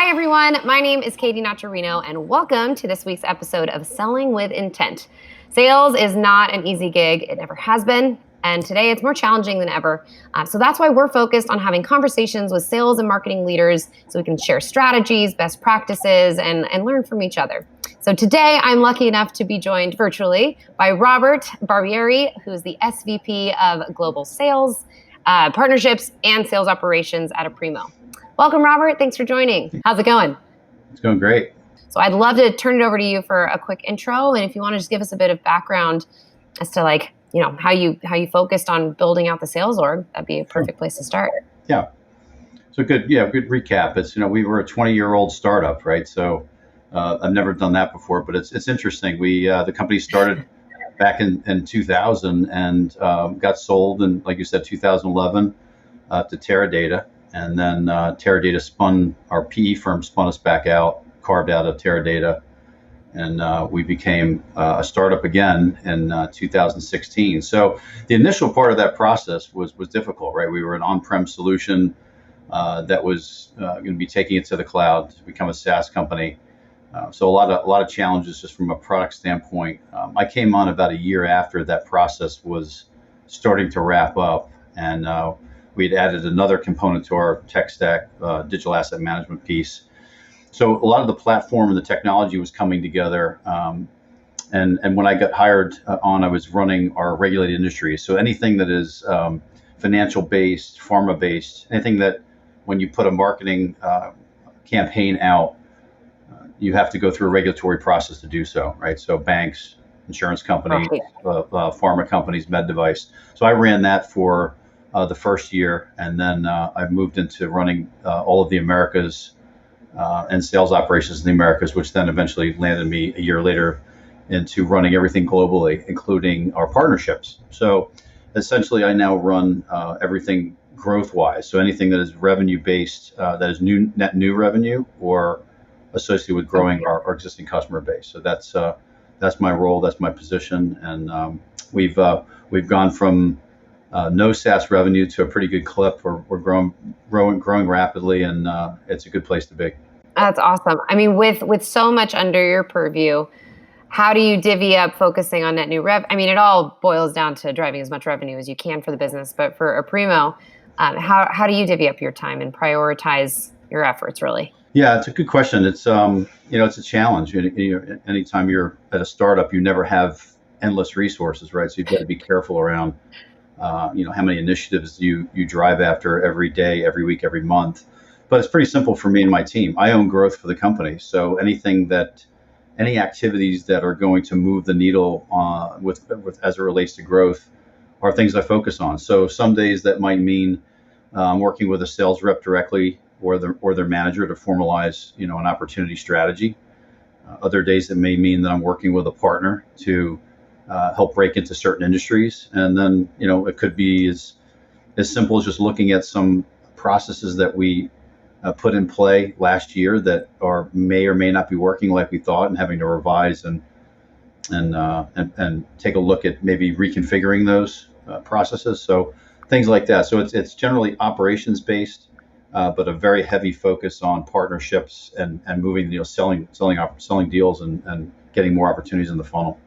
Hi, everyone. My name is Katie Nacherino, and welcome to this week's episode of Selling with Intent. Sales is not an easy gig. It never has been. And today it's more challenging than ever. So that's why we're focused on having conversations with sales and marketing leaders so we can share strategies, best practices, and learn from each other. So today I'm lucky enough to be joined virtually by Robert Barbieri, who's the SVP of Global Sales, Partnerships, and Sales Operations at Aprimo. Welcome, Robert. Thanks for joining. How's it going? It's going great. So I'd love to turn it over to you for a quick intro. And if you want to just give us a bit of background as to how you focused on building out the sales org, that'd be a perfect place to start. Yeah. So good recap. It's, we were a 20-year-old startup, right? So I've never done that before, but it's interesting. The company started back in 2000 and got sold in, like you said, 2011 to Teradata. And then Teradata our PE firm spun us back out, carved out of Teradata, and we became a startup again in 2016. So the initial part of that process was difficult, right? We were an on-prem solution that was going to be taking it to the cloud to become a SaaS company. So a lot of challenges just from a product standpoint. I came on about a year after that process was starting to wrap up, and we'd added another component to our tech stack, digital asset management piece. So a lot of the platform and the technology was coming together. And when I got hired I was running our regulated industries. So anything that is financial based, pharma based, anything that when you put a marketing campaign out, you have to go through a regulatory process to do so, right? So banks, insurance companies, pharma companies, med device. So I ran that for the first year, and then I moved into running all of the Americas and sales operations in the Americas, which then eventually landed me a year later into running everything globally, including our partnerships. So essentially, I now run everything growth-wise. So anything that is revenue-based, that is net new revenue, or associated with growing our existing customer base. So that's my role, that's my position, and we've gone from no SaaS revenue to a pretty good clip. We're growing rapidly, and it's a good place to be. That's awesome. I mean, with so much under your purview, how do you divvy up focusing on net new rev? I mean, it all boils down to driving as much revenue as you can for the business. But for Aprimo, how do you divvy up your time and prioritize your efforts, really? Yeah, it's a good question. It's it's a challenge. Anytime you're at a startup, you never have endless resources, right? So you've got to be careful around how many initiatives you drive after every day, every week, every month. But it's pretty simple for me and my team. I own growth for the company. So any activities that are going to move the needle with as it relates to growth are things I focus on. So some days that might mean working with a sales rep directly or their manager to formalize, an opportunity strategy. Other days it may mean that I'm working with a partner to help break into certain industries. And then, it could be as simple as just looking at some processes that we put in play last year that may or may not be working like we thought, and having to revise and take a look at maybe reconfiguring those processes. So things like that. So it's generally operations based, but a very heavy focus on partnerships and moving, selling deals and getting more opportunities in the funnel.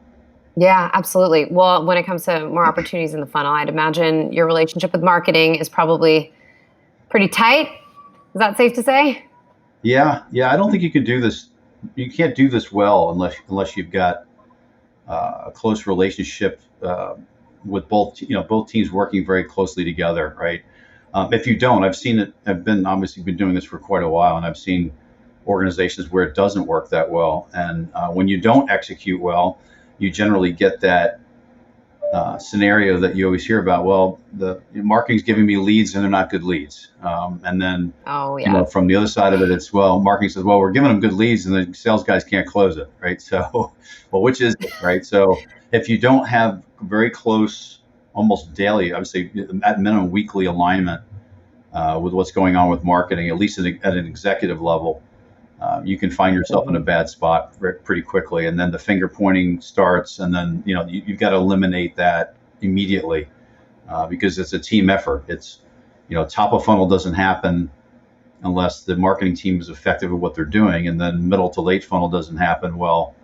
Yeah, absolutely. Well, when it comes to more opportunities in the funnel, I'd imagine your relationship with marketing is probably pretty tight. Is that safe to say? Yeah. I don't think you can do this. You can't do this well unless you've got a close relationship with both teams working very closely together, right? If you don't, I've seen it. I've been doing this for quite a while, and I've seen organizations where it doesn't work that well. And when you don't execute well, you generally get that scenario that you always hear about. Well, the marketing's giving me leads and they're not good leads. And then from the other side of it, it's, marketing says, we're giving them good leads and the sales guys can't close it, right? So, which is it, right? So if you don't have very close, almost daily, I would say at minimum weekly alignment with what's going on with marketing, at least at an executive level, you can find yourself in a bad spot pretty quickly. And then the finger pointing starts, and then you've got to eliminate that immediately because it's a team effort. It's top of funnel doesn't happen unless the marketing team is effective at what they're doing. And then middle to late funnel doesn't happen well,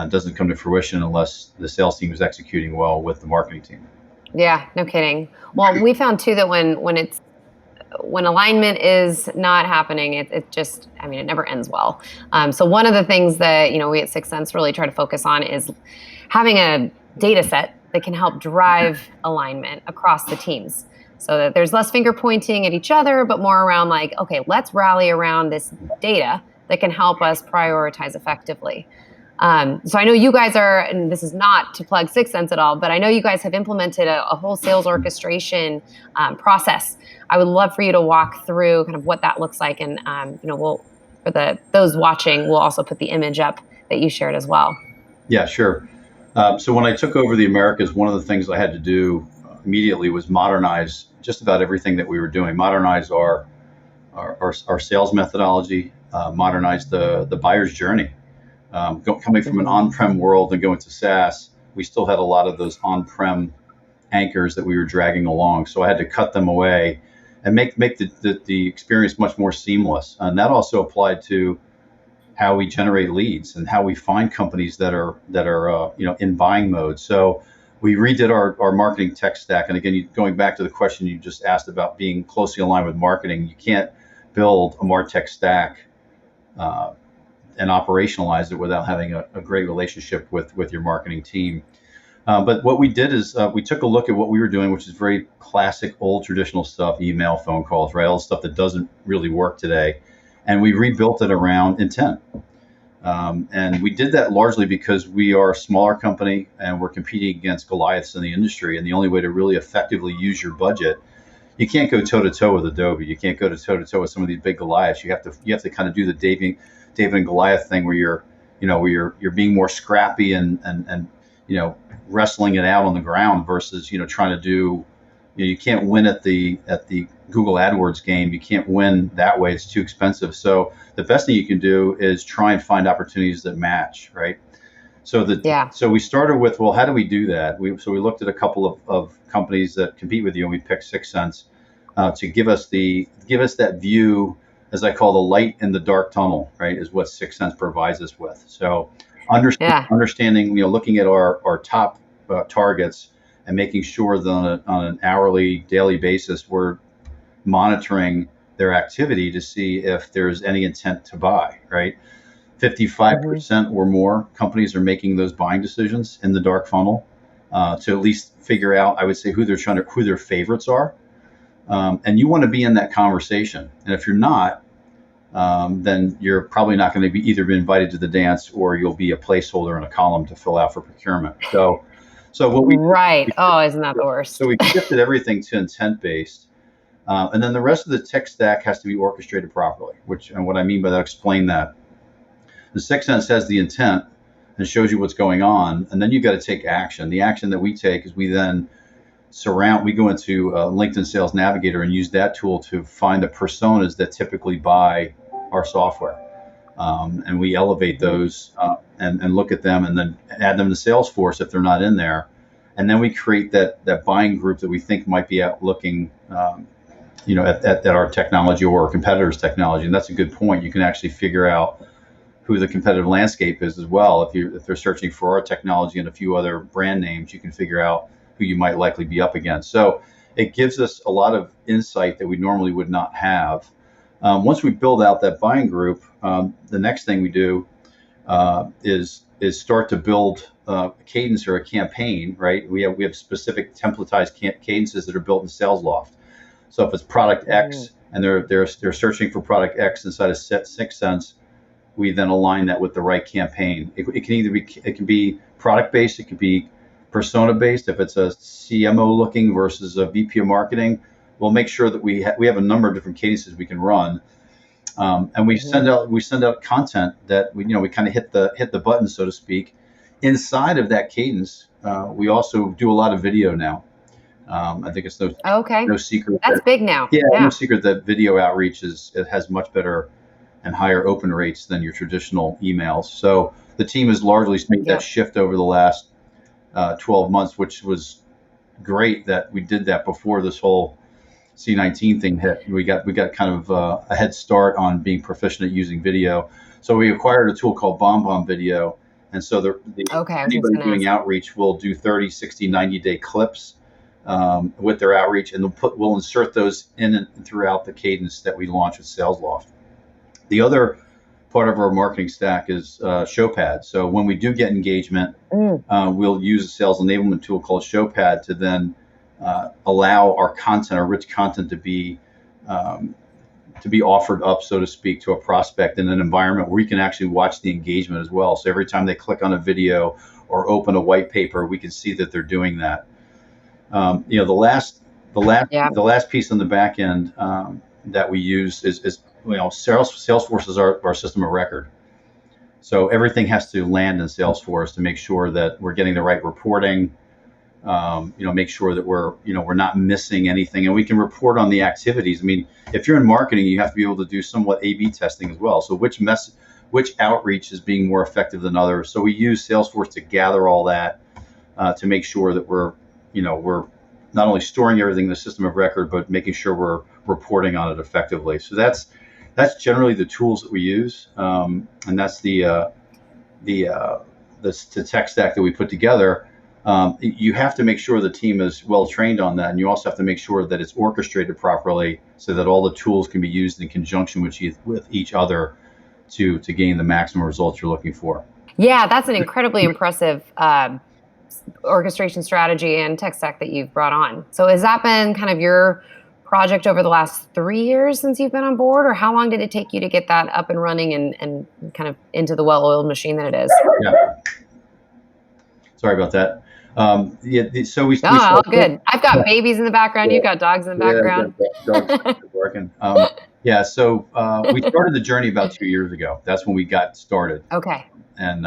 doesn't come to fruition unless the sales team is executing well with the marketing team. Yeah, no kidding. Well, we found too that when alignment is not happening, it just, I mean, it never ends well. So one of the things that, we at Sixth Sense really try to focus on is having a data set that can help drive alignment across the teams, so that there's less finger pointing at each other, but more around like, okay, let's rally around this data that can help us prioritize effectively. So I know you guys are, and this is not to plug Sixth Sense at all, but I know you guys have implemented a whole sales orchestration process. I would love for you to walk through kind of what that looks like, and those watching, we'll also put the image up that you shared as well. Yeah, sure. So when I took over the Americas, one of the things I had to do immediately was modernize just about everything that we were doing. Modernize our sales methodology, modernize the buyer's journey. Coming from an on-prem world and going to SaaS, we still had a lot of those on-prem anchors that we were dragging along. So I had to cut them away and make the experience much more seamless. And that also applied to how we generate leads and how we find companies that are in buying mode. So we redid our marketing tech stack. And again, going back to the question you just asked about being closely aligned with marketing, you can't build a MarTech stack and operationalize it without having a great relationship with your marketing team. But what we did is we took a look at what we were doing, which is very classic, old traditional stuff, email, phone calls, right? All the stuff that doesn't really work today. And we rebuilt it around intent. And we did that largely because we are a smaller company and we're competing against Goliaths in the industry. And the only way to really effectively use your budget, you can't go toe to toe with Adobe. You can't go toe to toe with some of these big Goliaths. You have to kind of do the David and Goliath thing where you're being more scrappy and wrestling it out on the ground versus trying to do. You can't win at the Google AdWords game. You can't win that way. It's too expensive. So the best thing you can do is try and find opportunities that match, right? So we started with, well, how do we do that? We looked at a couple of companies that compete with you, and we picked Sixth Sense to give us that view, as I call the light in the dark tunnel, right? Is what Sixth Sense provides us with. So understanding, looking at our top targets and making sure that on an hourly, daily basis, we're monitoring their activity to see if there's any intent to buy, right? 55% or more companies are making those buying decisions in the dark funnel to at least figure out, I would say, who their favorites are. And you want to be in that conversation. And if you're not, then you're probably not going to be either invited to the dance or you'll be a placeholder in a column to fill out for procurement. So what isn't that the worst? So we shifted everything to intent-based. And then the rest of the tech stack has to be orchestrated properly, and what I mean by that, explain that. The Sixth Sense has the intent and shows you what's going on, and then you got to take action. The action that we take is we then we go into LinkedIn Sales Navigator and use that tool to find the personas that typically buy our software. And we elevate those and look at them and then add them to Salesforce if they're not in there. And then we create that buying group that we think might be out looking at our technology or our competitors' technology. And that's a good point. You can actually figure out who the competitive landscape is as well. If they're searching for our technology and a few other brand names, you can figure out who you might likely be up against. So it gives us a lot of insight that we normally would not have. Once we build out that buying group, the next thing we do is start to build a cadence or a campaign, right? We have specific templatized cadences that are built in SalesLoft. So if it's product X and they're searching for product X inside of Sixth Sense, we then align that with the right campaign. It can be product based, it could be persona based. If it's a CMO looking versus a VP of marketing, we'll make sure that we have a number of different cadences we can run, and we send out content that we kind of hit the button, so to speak. Inside of that cadence, we also do a lot of video now. I think it's no secret. That's big now. Yeah, no secret that video outreach has much better and higher open rates than your traditional emails. So the team has largely made that shift over the last 12 months, which was great that we did that before this whole C19 thing hit, we got kind of a head start on being proficient at using video. So we acquired a tool called BombBomb Video, and so Okay, I was just anybody gonna doing ask. outreach will do 30, 60, 90-day clips with their outreach, and we'll insert those in and throughout the cadence that we launch with SalesLoft. The other part of our marketing stack is ShowPad. So when we do get engagement, we'll use a sales enablement tool called ShowPad to then allow our content, our rich content, to be offered up, so to speak, to a prospect in an environment where we can actually watch the engagement as well. So every time they click on a video or open a white paper, we can see that they're doing that. The last piece on the back end that we use is Salesforce is our system of record. So everything has to land in Salesforce to make sure that we're getting the right reporting. Make sure that we're not missing anything, and we can report on the activities. I mean, if you're in marketing, you have to be able to do somewhat A/B testing as well. So which outreach is being more effective than others? So we use Salesforce to gather all that to make sure that we're not only storing everything in the system of record, but making sure we're reporting on it effectively. So that's generally the tools that we use, and that's the tech stack that we put together. You have to make sure the team is well trained on that, and you also have to make sure that it's orchestrated properly so that all the tools can be used in conjunction with each other to gain the maximum results you're looking for. Yeah, that's an incredibly impressive orchestration strategy and tech stack that you've brought on. So has that been kind of your project over the last 3 years since you've been on board, or how long did it take you to get that up and running and kind of into the well-oiled machine that it is? Yeah. Sorry about that. So we. No, all good. I've got babies in the background. You've got dogs in the background. Dogs working. So we started the journey about 2 years ago. That's when we got started. Okay. And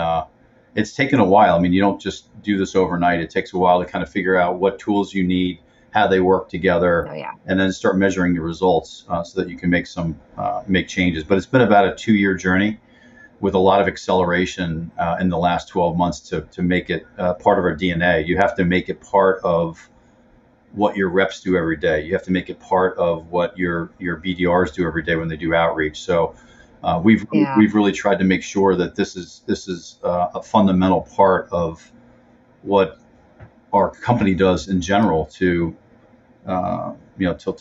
it's taken a while. I mean, you don't just do this overnight. It takes a while to kind of figure out what tools you need, how they work together, and then start measuring the results so that you can make changes. But it's been about a 2-year journey with a lot of acceleration in the last 12 months to make it part of our DNA. You have to make it part of what your reps do every day. You have to make it part of what your BDRs do every day when they do outreach. So we've really tried to make sure that this is a fundamental part of what our company does in general to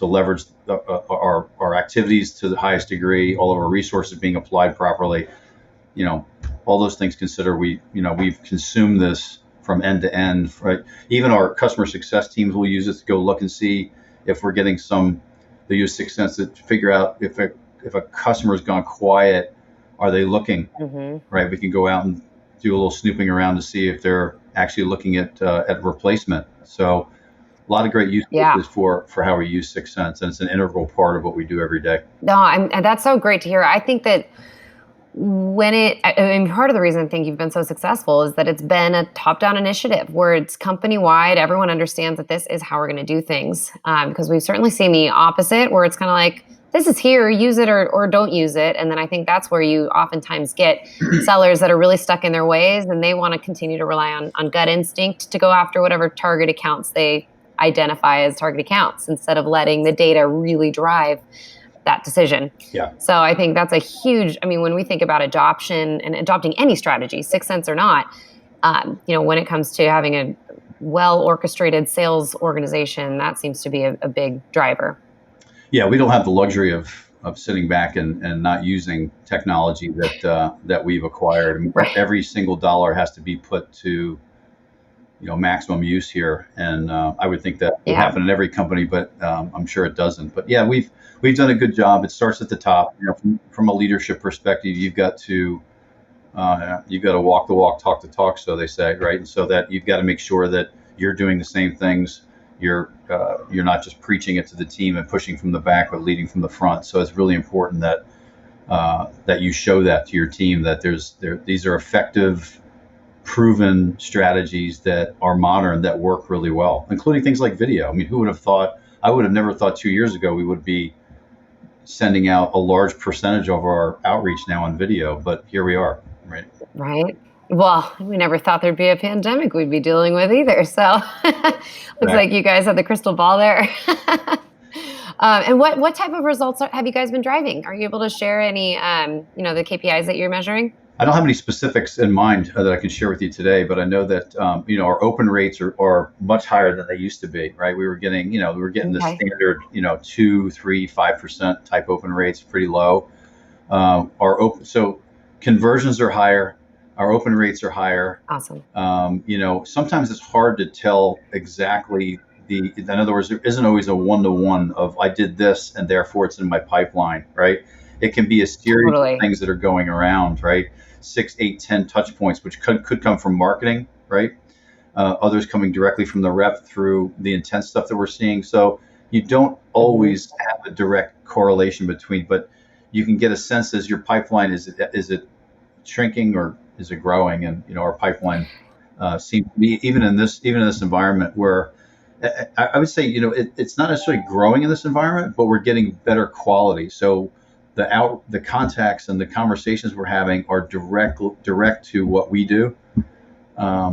leverage our activities to the highest degree, all of our resources being applied properly. All those things considered, we've consumed this from end to end, right? Even our customer success teams will use it to go look and see if we're getting they use Sixth Sense to figure out if a customer's gone quiet, are they looking, right? We can go out and do a little snooping around to see if they're actually looking at replacement. So a lot of great use cases for how we use Sixth Sense, and it's an integral part of what we do every day. No, and that's so great to hear. I think that part of the reason I think you've been so successful is that it's been a top-down initiative where it's company-wide. Everyone understands that this is how we're going to do things. Because we've certainly seen the opposite, where it's kind of like, this is here, use it or don't use it. And then I think that's where you oftentimes get sellers that are really stuck in their ways, and they want to continue to rely on gut instinct to go after whatever target accounts they identify as target accounts, instead of letting the data really drive that decision. Yeah. So I think that's a huge, when we think about adoption and adopting any strategy, Sixth Sense or not, when it comes to having a well-orchestrated sales organization, that seems to be a big driver. Yeah, we don't have the luxury of sitting back and not using technology that we've acquired. Right. Every single dollar has to be put to maximum use here, and I would think that would happen in every company, but I'm sure it doesn't. But yeah, we've done a good job. It starts at the top. From a leadership perspective, you've got to walk the walk, talk the talk, so they say, right? And so that you've got to make sure that you're doing the same things. You're not just preaching it to the team and pushing from the back, but leading from the front. So it's really important that you show that to your team, that these are effective, proven strategies that are modern, that work really well, including things like video. Who would have thought? I would have never thought 2 years ago we would be sending out a large percentage of our outreach now on video, but here we are, right? Right. Well, we never thought there'd be a pandemic we'd be dealing with either. So looks like you guys have the crystal ball there. And what type of results have you guys been driving? Are you able to share any, the KPIs that you're measuring? I don't have any specifics in mind that I can share with you today, but I know that our open rates are much higher than they used to be. Right, we were getting the Okay. standard 2, 3, 5% type open rates, pretty low. Our open so conversions are higher, our open rates are higher. Awesome. Sometimes it's hard to tell exactly in other words, there isn't always a one-to-one of I did this and therefore it's in my pipeline, right? It can be a series of Totally. things that are going around, right? 6, 8, 10 touch points, which could come from marketing, right? Others coming directly from the rep through the intent stuff that we're seeing. So you don't Hmm. always have a direct correlation between, but you can get a sense as your pipeline is it shrinking or is it growing? And our pipeline seems to be even in this environment where I would say it's not necessarily growing in this environment, but we're getting better quality. So the contacts and the conversations we're having are direct to what we do,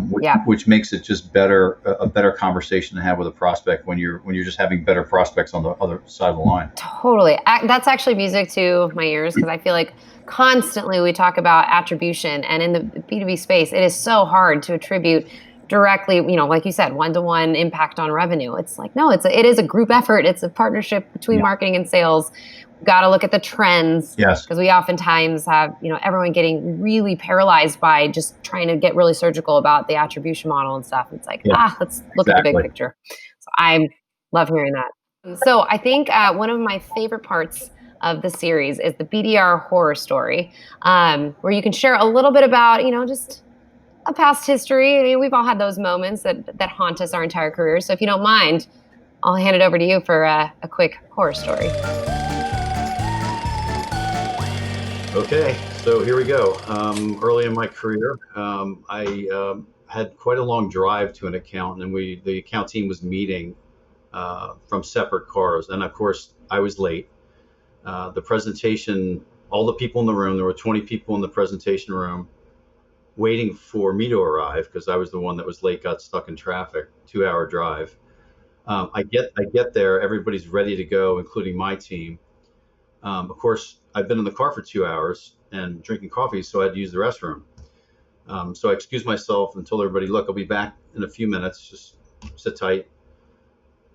which, Yeah. which makes it just a better conversation to have with a prospect when you're just having better prospects on the other side of the line. Totally. That's actually music to my ears because I feel like constantly we talk about attribution, and in the B2B space, it is so hard to attribute directly, like you said, one-to-one impact on revenue. It's like, no, it is a group effort. It's a partnership between Yeah. marketing and sales. We've got to look at the trends Yes. because we oftentimes have, everyone getting really paralyzed by just trying to get really surgical about the attribution model and stuff. It's like, Yeah. let's look at the big Exactly. picture. So I love hearing that. So I think one of my favorite parts of the series is the BDR Horror Story, where you can share a little bit about, just a past history. I mean, we've all had those moments that haunt us our entire career. So if you don't mind, I'll hand it over to you for a quick horror story. Okay, so here we go. Early in my career, I had quite a long drive to an account, and the account team was meeting from separate cars, and of course, I was late. The presentation, all the people in the room, there were 20 people in the presentation room, waiting for me to arrive because I was the one that was late, got stuck in traffic, 2-hour drive. I get there, everybody's ready to go, including my team. Of course, I've been in the car for 2 hours and drinking coffee, so I had to use the restroom. So I excused myself and told everybody, look, I'll be back in a few minutes. Just sit tight.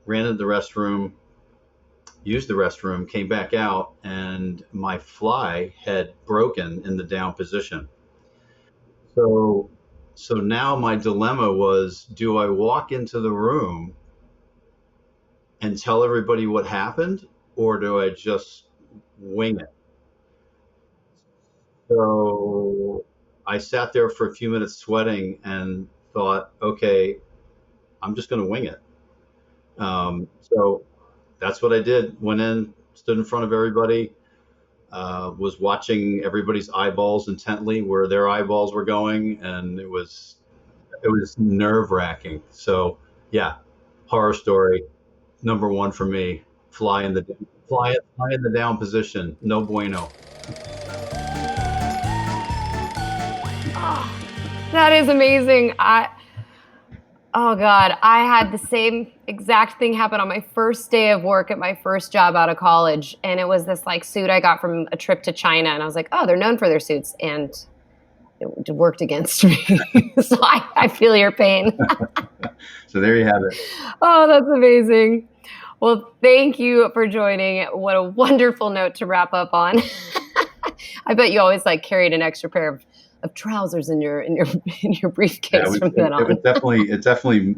Ran into the restroom, used the restroom, came back out, and my fly had broken in the down position. So, so now my dilemma was, do I walk into the room and tell everybody what happened, or do I just wing it? So I sat there for a few minutes sweating and thought, okay, I'm just going to wing it. So that's what I did. Went in, stood in front of everybody, was watching everybody's eyeballs intently where their eyeballs were going, and it was nerve wracking. So yeah, horror story number one for me. Fly in the down position. No bueno. Oh, that is amazing. Oh God, I had the same exact thing happen on my first day of work at my first job out of college. And it was this like suit I got from a trip to China. And I was like, oh, they're known for their suits. And it worked against me. So I feel your pain. So there you have it. Oh, that's amazing. Well, thank you for joining. What a wonderful note to wrap up on. I bet you always like carried an extra pair of trousers in your in your Yeah, it briefcase was, from it, then it was on. definitely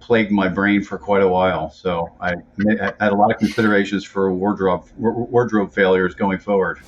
plagued my brain for quite a while. So I had a lot of considerations for wardrobe failures going forward.